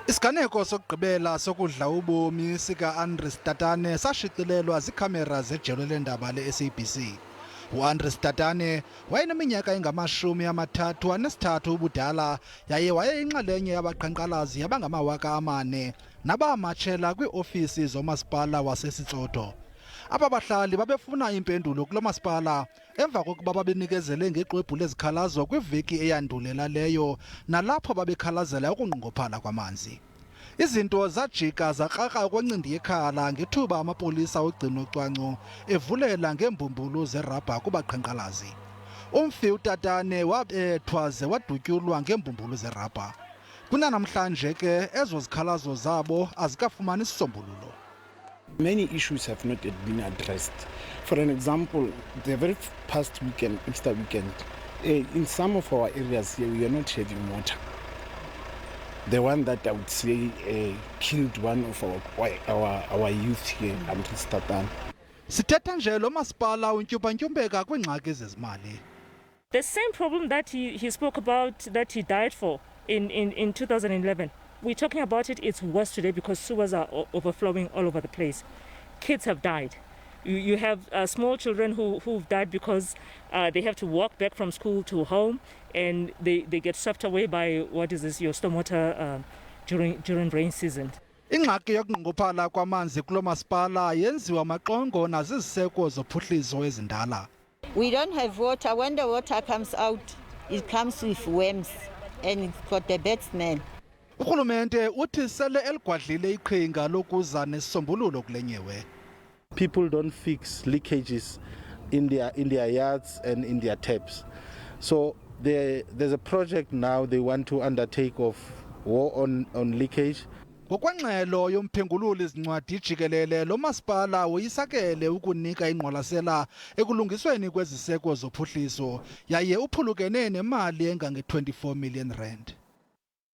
Isiganeko sokugqibela sokudla ubomi sikaAndries Tatane sashicilelwa ziikhamera zejelo leendaba le-SABC. uAndries Tatane wayeneminyaka engama-33 ubudala yaye wayeyinxalenye yabaqhankqalazi abangama-4,000 nabamatshela kwiiofisi zomasipala waseSoweto. Aba bahlali babefuna impendulo kulo masipala emva kokuba babenikezele ngeqwebhu lezikhalazo kwiveki eyandulela leyo nalapho babekhalazela ukunqongophala kwamanzi. Izinto zajika zakraka okwencindi yekhala ngethuba amapolisa ogcino-cwangco evulela ngeembumbulu zerabha kubaqhankqalazi. Umfi uTatane wabethwa ze wadutyulwa ngeembumbulu zerabha. Kunanamhlanje ke ezo zikhalazo zabo azikafumani sisombululo. Many issues have not yet been addressed. For an example, the very past weekend, Easter weekend, in some of our areas here, we are not having water. The one that I would say killed one of our youth here, Andries Tatane. Sithetha nje lo masipala untyumpantyumpeka kwiingxaki zezimali. The same problem that he spoke about that he died for in 2011. We're talking about it, it's worse today because sewers are overflowing all over the place. Kids have died. You have small children who've died because they have to walk back from school to home and they get swept away by, your stormwater during rain season. Ingxaki yokunqongophala kwamanzi kulo masipala yenziwa maqongo naziziseko zophuhliso ezindala. We don't have water. When the water comes out, it comes with worms and it's got a bad smell. Urhulumente uthi sele eligwadlile iqhinga lokuza nesisombululo kule nyewe. People don't fix leakages in their yards and in their taps. So there's a project now they want to undertake of war on leakage. Ngokwengxelo yomphengululi zincwadi jikelele lo masipala woyisakele ukunika ingqwalasela ekulungisweni kweziseko zophuhliso yaye uphulukene nemali engange-24 million rand.